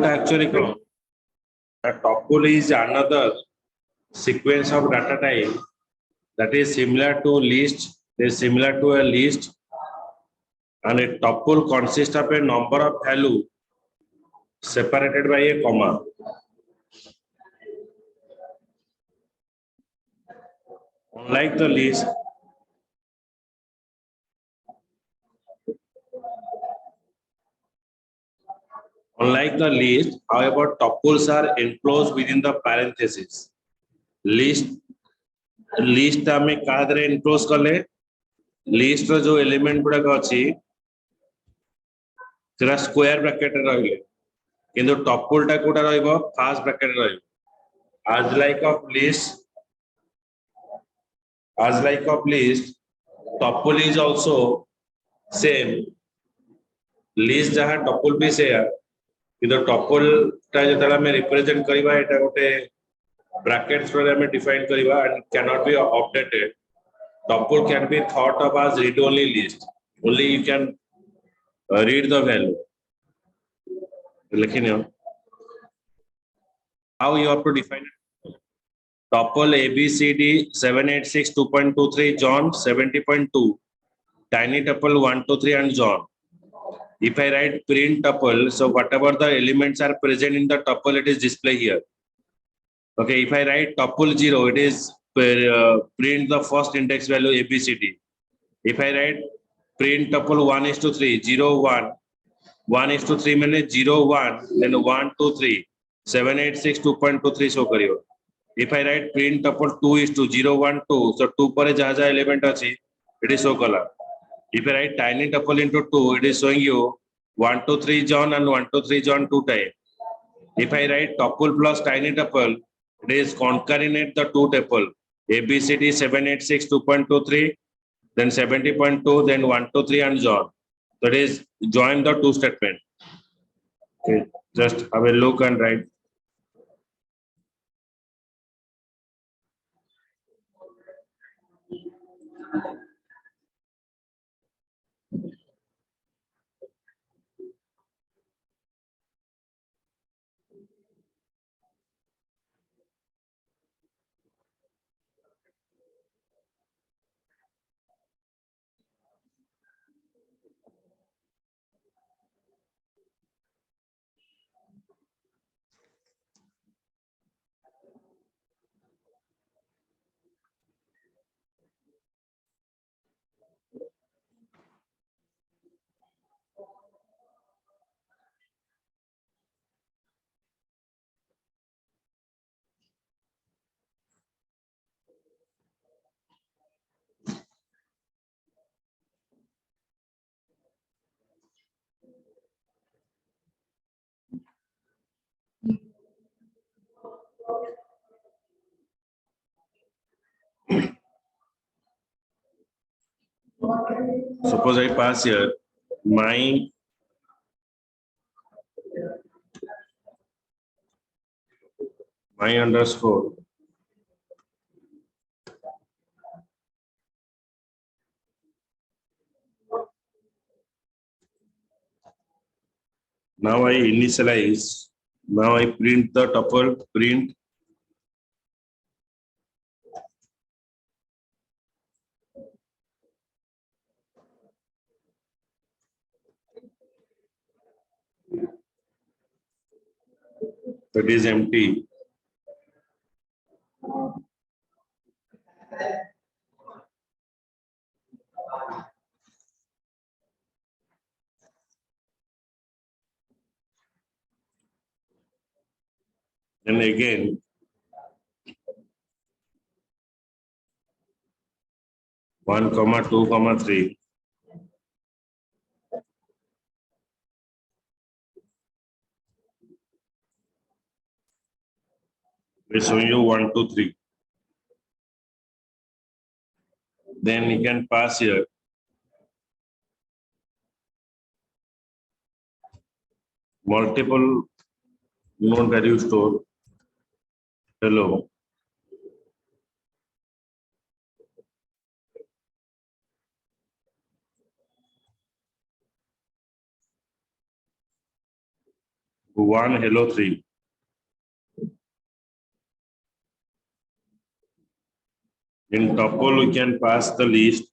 Tuple actually come. A tuple is another sequence of data type that is similar to list, is similar to a list, and a tuple consists of a number of value separated by a comma. Unlike the list, however, tuples are enclosed within the parentheses. List आमे Kadre enclose कले list रो जो element गुड़ा का अच्छी तेरा square bracket रहिले किंतु tuple टा गुड़ा रहिबो first bracket रहिबो as like of list tuple is also same list जहाँ tuple भी से है किंतु tuple टा जो तला में represent करीबा इटा गोटे brackets पर हमें define करीबा and cannot be updated. Tuple can be thought of as read-only list. Only you can read the value. How you have to define it? Tuple ABCD 786 2.23 John 70.2 tiny tuple 123 and John. If I write print tuple, so whatever the elements are present in the tuple, it is displayed here. Okay, if I write tuple 0, it is print the first index value ABCD. If I write print tuple 1:3, 0, 1, 1:3 means 0, 1, then 1, 2, 3, 786 2.23 show करियो. If I write print tuple 2:0, 1, 2, so 2 पर जहाँ जहाँ element अच्छी, it is show color. If I write tiny tuple into 2, it is showing you 1, 2, 3 John and 1, 2, 3 John 2 times. If I write tuple plus tiny tuple, it is concatenate the two tuple ABCD 786 2.23, then 70.2, then 1, 2, 3 and John. That is join the two statement. Okay, just have a look and write. Suppose I pass here my underscore now I initialize, now I print the tuple print that is empty. Then again 1, 2, 3. We show you 1, 2, 3. Then you can pass here multiple known value store. Hello. 1 hello 3. In tuple, we can pass the list.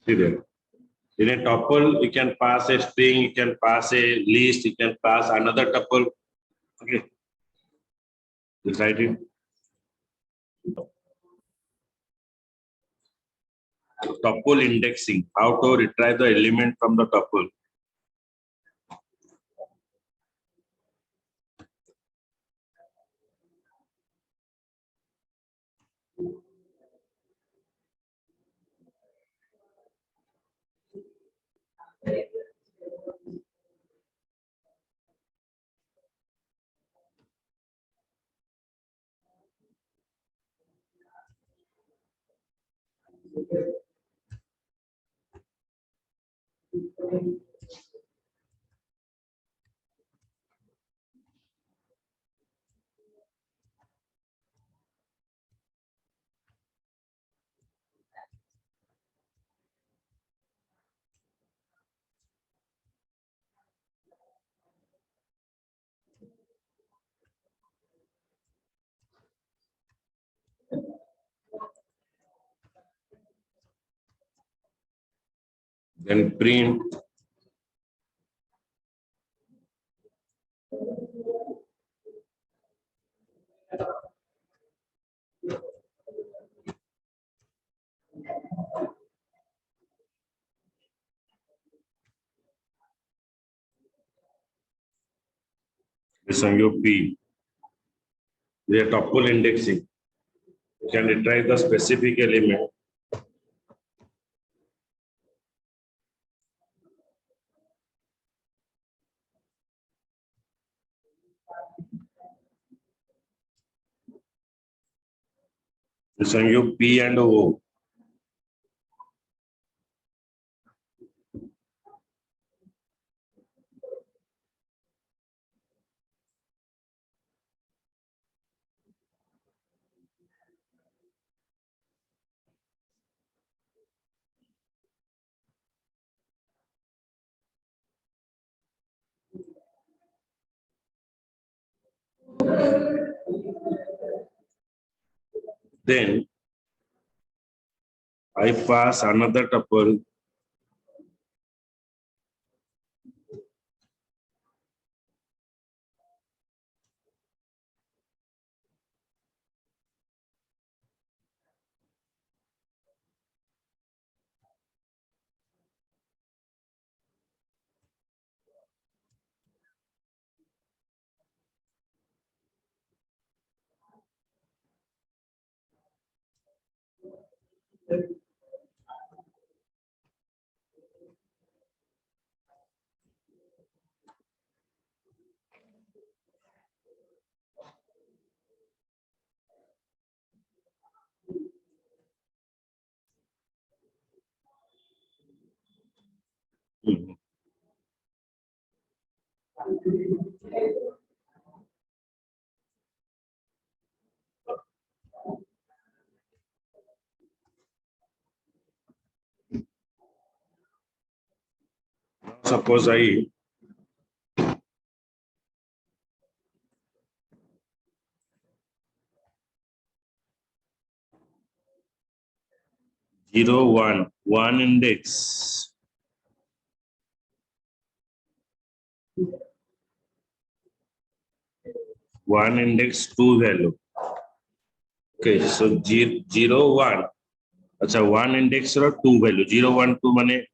See there. In a tuple, you can pass a string, you can pass a list, you can pass another tuple. Okay. Just write it. Tuple indexing. How to retrieve the element from the tuple. Then print. This on your P. They are tuple indexing. You can retrieve the specific element. This on your P and O. Then I pass another tuple. Mhm. Suppose I 0, 1, 1 index. one index, two value. Okay, so 0, 1. Acha, one index or two value. 0, 1, 2 money,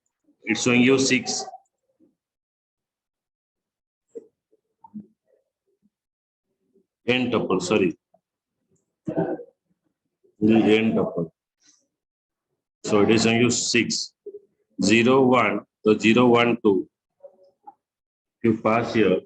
it's showing you 6. N tuple, sorry. The N tuple. So it is showing you 6. 0, 1. So 0, 1, 2. You pass here.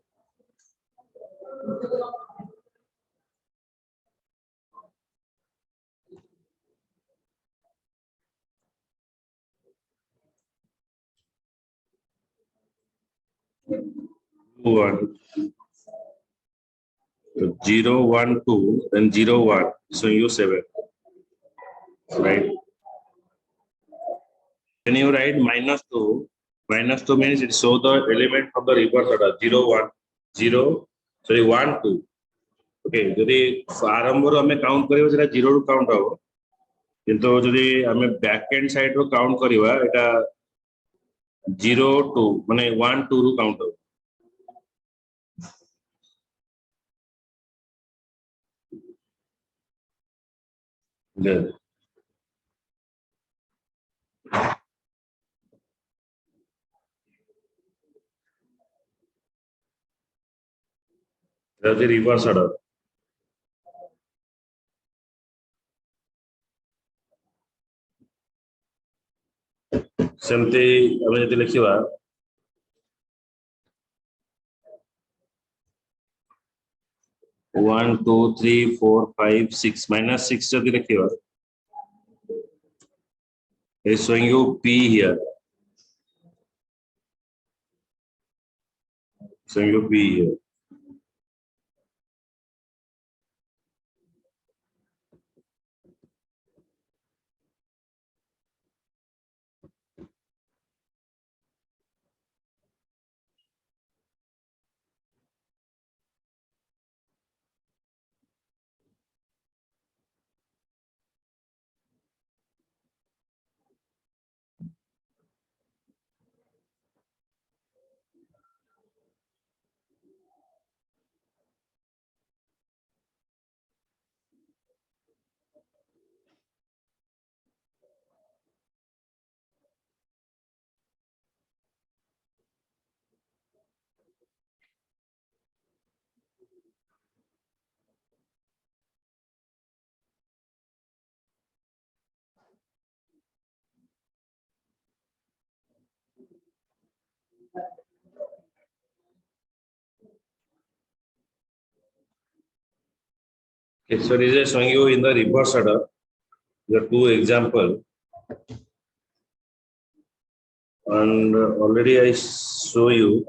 One. So 0, 1, 2, then 0, 1. So you 7. Right? When you write minus 2 means it show the element from the reverse order. 0, 1, 0, sorry, 1, 2. Okay, যদি আরম্ভରୁ ଆମେ count କରିବା ସେଟା 0 ରୁ count ହବ, କିନ୍ତୁ ଯଦି ଆମେ back end side ରୁ କାଉଣ୍ଟ କରିବା ଏଟା 0, 2 ମାନେ 1, 2 ରୁ କାଉଣ୍ଟ ହବ। That's the reverse order. ସେମିତି ଆମେ ଯଦି ଲେଖିବା 1, 2, 3, 4, 5, 6 minus 6 ଯଦି ଲେଖିବା is showing you P here. Showing you P here. Okay, so this is showing you in the reverse order. There are two examples, and already I show you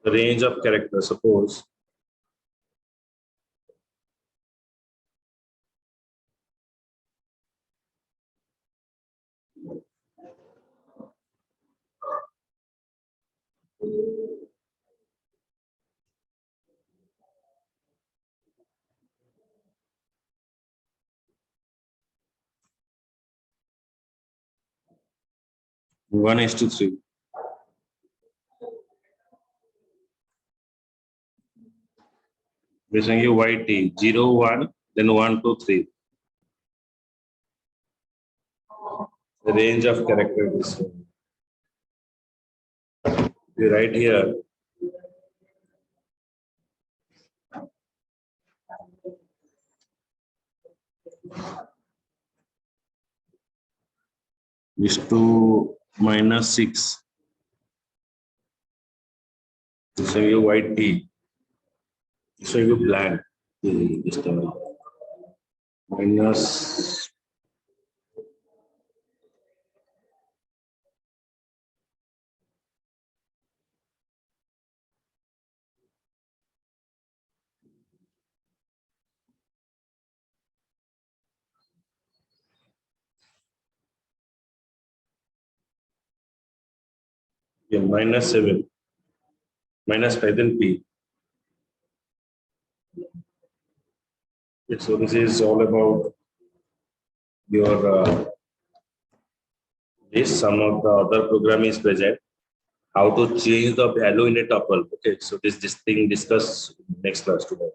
the range of characters. Suppose one is to 3. We're showing you YT 0, 1, then 1, 2, 3. The range of characters. You write here is 2 minus 6. So you YT. So you blank. Just minus minus 7, minus 5, then P. Okay, so this is all about your this. Some of the other program is present. how to change the value in a tuple. Okay, so this thing discuss next class tomorrow.